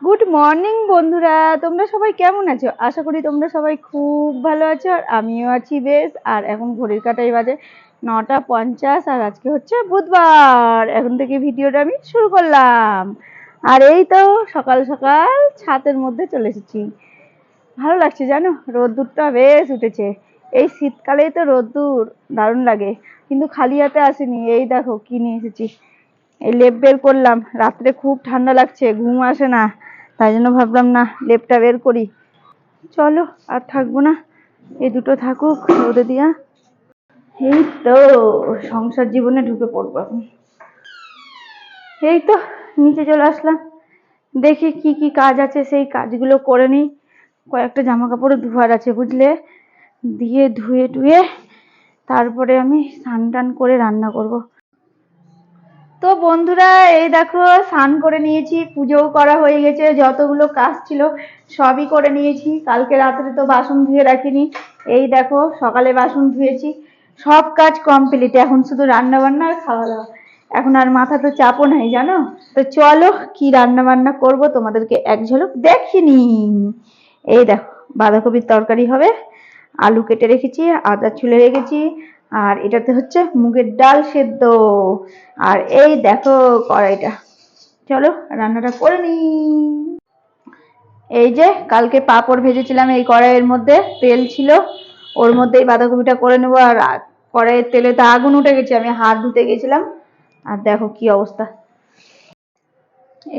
Good morning বন্ধুরা, তোমরা সবাই কেমন আছো? আশা করি তোমরা সবাই খুব ভালো আছো, আর আমিও আছি বেশ। আর এখন ঘড়ির কাঁটায় বাজে 9:50, আর আজকে হচ্ছে বুধবার। এখন থেকে ভিডিওটা আমি শুরু করলাম। আর এই তো সকাল সকাল ছাদের মধ্যে চলে এসেছি। ভালো লাগছে জানো, রোদ্দুরটা বেশ উঠেছে। এই শীতকালেই তো রোদ্দুর দারুণ লাগে। কিন্তু খালি হাতে আসিনি, এই দেখো কি নিয়ে এসেছি। এই লেপ বের করলাম, রাত্রে খুব ঠান্ডা লাগছে, ঘুম আসে না, তাই জন্য ভাবলাম না লেপটা বের করি। চলো আর থাকবো না, এই দুটো থাকুক রোদে দিয়া। এই তো সংসার জীবনে ঢুকে পড়বো এখন। এই তো নিচে চলে আসলাম, দেখি কি কি কাজ আছে সেই কাজগুলো করে নিই। কয়েকটা জামা কাপড় ধোয়ার আছে বুঝলে, দিয়ে ধুয়ে টুয়ে তারপরে আমি স্নান টান করে রান্না করব। তো বন্ধুরা, এই দেখো স্নান করে নিয়েছি, পুজোও করা হয়ে গেছে, যতগুলো কাজ ছিল সবই করে নিয়েছি। কালকে রাত্রে তো বাসন ধুয়ে রাখিনি, এই দেখো সকালে বাসন ধুয়েছি। সব কাজ কমপ্লিট, এখন শুধু রান্না বান্না আর খাওয়া দাওয়া। এখন আর মাথা তো চাপও নাই জানো। তো চলো কি রান্না বান্না করব তোমাদেরকে এক ঝলক দেখিনি। এই দেখো বাঁধাকপির তরকারি হবে, আলু কেটে রেখেছি, আদা ছুলে রেখেছি, আর এটাতে হচ্ছে মুগের ডাল সেদ্ধ। আর এই দেখো কড়াইটা, চলো রান্নাটা করে নি। এই যে কালকে পাঁপড় ভেজেছিলাম, এই কড়াইয়ের মধ্যে তেল ছিল, ওর মধ্যেই বাঁধাকপিটা করে নেবো। আর কড়াইয়ের তেলে তো আগুন উঠে গেছে, আমি হাত ধুতে গেছিলাম, আর দেখো কি অবস্থা।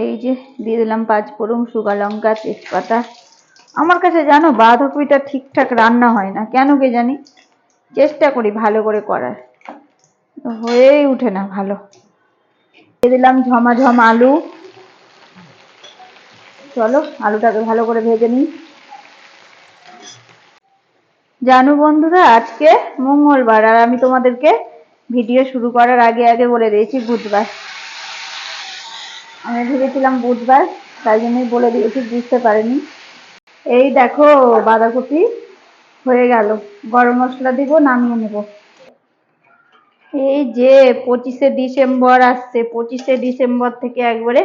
এই যে দিয়ে দিলাম 5 ফোড়ন, শুকনো লঙ্কা, তেজপাতা। আমার কাছে জানো বাঁধাকপিটা ঠিকঠাক রান্না হয় না কেন কে জানি, চেষ্টা করি ভালো করে করার, হয়েই উঠে না ভালো। দিয়ে দিলাম ঝমাঝম আলু, চলো আলুটাকে ভালো করে ভেজে নিই। জানো বন্ধুরা আজকে মঙ্গলবার, আর আমি তোমাদেরকে ভিডিও শুরু করার আগে আগে বলে দিয়েছি বুধবার। আমি ভেবেছিলাম বুধবার, তাই জন্যই বলে দিয়েছি, বুঝতে পারিনি। এই দেখো বাঁধাকপি হয়ে গেল, গরম মশলা দিব, নামিয়ে নেব। এই যে 25শে ডিসেম্বর আসছে, 25শে ডিসেম্বর থেকে একবারে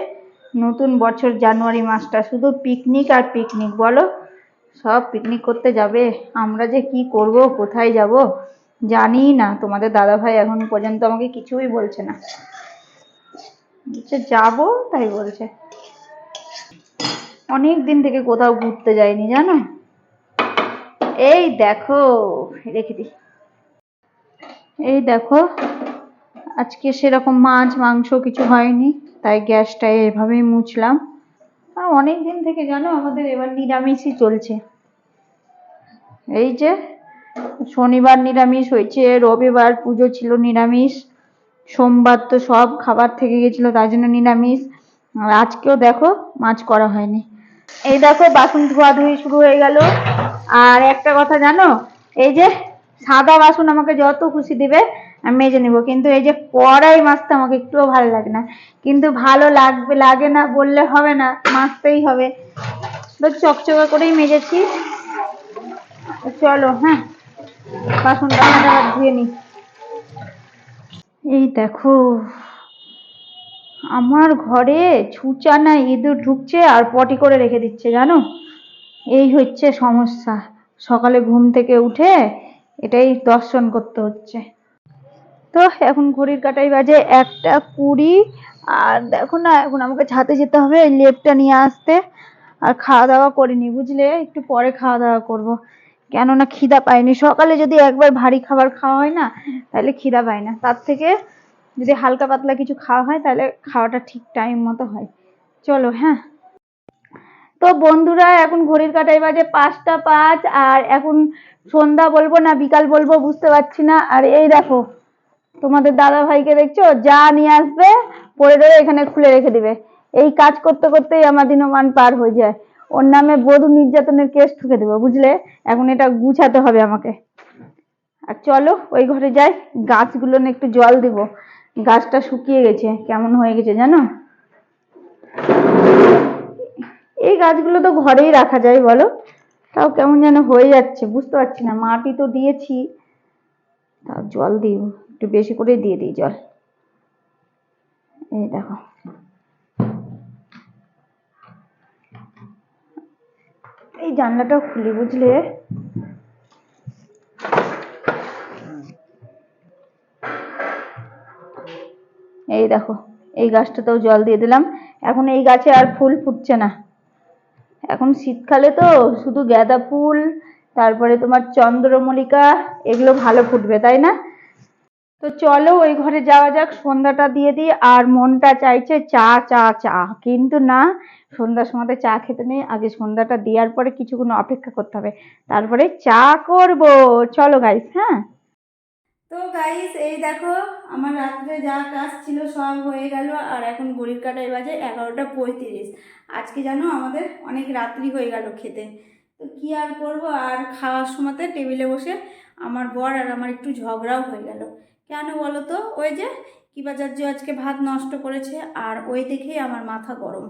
নতুন বছর জানুয়ারি মাসটা, শুধু পিকনিক আর পিকনিক বলো। সব পিকনিক করতে যাবে, আমরা যে কি করব কোথায় যাব জানি না। তোমাদের দাদা ভাই এখন পর্যন্ত আমাকে কিছুই বলছে না, বলছে যাবো তাই বলছে। অনেক দিন থেকে কোথাও ঘুরতে যাইনি জানো। এই দেখো রেখে দিই, এই দেখো আজকে সেরকম মাছ মাংস কিছু হয়নি, তাই গ্যাসটা এভাবেই মুছলাম। আর অনেক দিন থেকে জানো আমাদের এবার নিরামিষই চলছে। এই যে শনিবার নিরামিষ হয়েছে, রবিবার পুজো ছিল নিরামিষ, সোমবার তো সব খাবার থেকে গেছিল তাই জন্য নিরামিষ, আর আজকেও দেখো মাছ করা হয়নি। এই দেখো বাসন ধোয়াধুয়ি শুরু হয়ে গেল। আর একটা কথা জানো, এই যে সাদা বাসন আমাকে যত খুশি দিবে আমি মেজে নিব, কিন্তু এই যে কড়াই মাজতে আমাকে একটুও ভালো লাগে না। কিন্তু ভালো লাগবে লাগে না বললে হবে না, মাজতেই হবে। তো চকচকা করেই মেজেছি। চলো হ্যাঁ বাসনটা ধুয়ে নি। এই দেখো আমার ঘরে ছুঁচা না ইঁদুর ঢুকছে আর পটি করে রেখে দিচ্ছে জানো, এই হচ্ছে সমস্যা। সকালে ঘুম থেকে উঠে এটাই দর্শন করতে হচ্ছে। তো এখন ঘড়ির কাঁটায় বাজে 1:20, আর দেখো না এখন আমাকে ছাদে যেতে হবে এই লেপটা নিয়ে আসতে। আর খাওয়া দাওয়া করিনি বুঝলে, একটু পরে খাওয়া দাওয়া করবো, কেননা খিদা পাইনি। সকালে যদি একবার ভারী খাবার খাওয়া হয় না তাহলে খিদা পায় না, তার থেকে যদি হালকা পাতলা কিছু খাওয়া হয় তাহলে খাওয়াটা ঠিক টাইম মতো হয়। চলো হ্যাঁ। তো বন্ধুরা এখন ঘড়ির কাঁটায় বাজে 5:05, আর এখন সন্ধ্যা বলবো না বিকাল বলবো বুঝতে পারছি না। আর এই দেখো তোমাদের দাদা ভাইকে দেখছো, যা নিয়ে আসবে পরে দেবে এখানে খুলে রেখে দিবে। এই কাজ করতে করতেই আমার দিনমান পার হয়ে যায়। ওর নামে বধূ নির্যাতনের কেস ঠুকে দেবো বুঝলে, এখন এটা গুছাতে হবে আমাকে। আর চলো ওই ঘরে যাই, গাছগুলো না একটু জল দিব, গাছটা শুকিয়ে গেছে, কেমন হয়ে গেছে জানো। এই গাছগুলো তো ঘরেই রাখা যায় বলো, তাও কেমন যেন হয়ে যাচ্ছে, বুঝতে পারছি না। মাটি তো দিয়েছি, তাও জল দিই একটু বেশি করে দিয়ে দিই জল। এই দেখো এই জানলাটাও খুলি, বুঝলে? এই দেখো, এই গাছটাতেও জল দিয়ে দিলাম। এখন এই গাছে আর ফুল ফুটছে না, এখন শীতকালে তো শুধু গাঁদা ফুল, তারপরে তোমার চন্দ্রমল্লিকা, এগুলো ভালো ফুটবে, তাই না? তো চলো ওই ঘরে যাওয়া যাক, সন্ধ্যাটা দিয়ে দিই। আর মনটা চাইছে চা চা চা, কিন্তু না, সন্ধ্যার সময় চা খেতে নেই, আগে সন্ধ্যাটা দেওয়ার পরে কিছুক্ষণ অপেক্ষা করতে হবে, তারপরে চা করব। চলো গাইস, হ্যাঁ। তো গাইস, এই দেখো আমার রাত্রে যা কাজ ছিল সব হয়ে গেল, আর এখন ঘড়ির কাঁটায় বাজে 11টা 35। আজকে জানো আমাদের অনেক রাত্রি হয়ে গেল খেতে। তো কি আর করব, আর খাওয়ার সময়তে টেবিলে বসে আমার বর আর আমার একটু ঝগড়াও হয়ে গেল। কেন বলো তো? ওই যে কিবাজার্য আজকে ভাত নষ্ট করেছে, আর ওই দেখেই আমার মাথা গরম।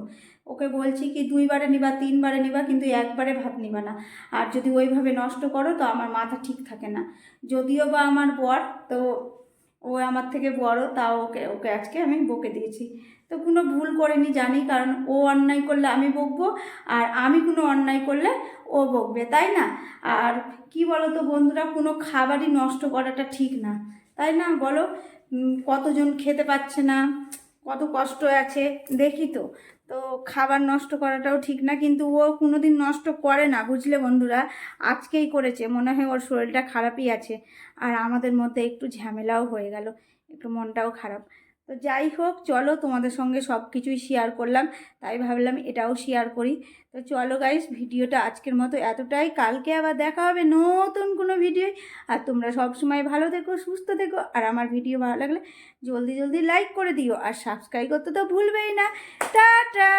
ওকে বলছি কি 2বারে নিবা 3বারে নিবা, কিন্তু একবারে ভাত নিবা না, আর যদি ওইভাবে নষ্ট করো তো আমার মাথা ঠিক থাকে না। যদিও বা আমার বর, তো ও আমার থেকে বড়, তাও ওকে ওকে আজকে আমি বকে দিয়েছি। তো কোনো ভুল করেনি জানি, কারণ ও অন্যায় করলে আমি বকবো, আর আমি কোনো অন্যায় করলে ও বকবে, তাই না? আর কি বলো তো বন্ধুরা, কোনো খাবারই নষ্ট করাটা ঠিক না, তাই না বলো? কতজন খেতে পাচ্ছে না, কত কষ্ট আছে, দেখি তো। তো খাবার নষ্ট করাটাও ঠিক না, কিন্তু ও কোনোদিন নষ্ট করে না, বুঝলে বন্ধুরা? আজকেই করেছে, মনে হয় ওর শরীরটা খারাপই আছে। আর আমাদের মধ্যে একটু ঝামেলাও হয়ে গেল, একটু মনটাও খারাপ। তো যাই হোক, চলো তোমাদের সঙ্গে সব কিছুই শেয়ার করলাম, তাই ভাবলাম এটাও শেয়ার করি। তো চলো গাইস, ভিডিওটা আজকের মতো এতটাই, কালকে আবার দেখা হবে নতুন কোনো ভিডিও। আর তোমরা সব সময় ভালো থেকো, সুস্থ থেকো, আর আমার ভিডিও ভালো লাগলে জলদি জলদি লাইক করে দিও, আর সাবস্ক্রাইব করতে তো ভুলবেই না। টাটা।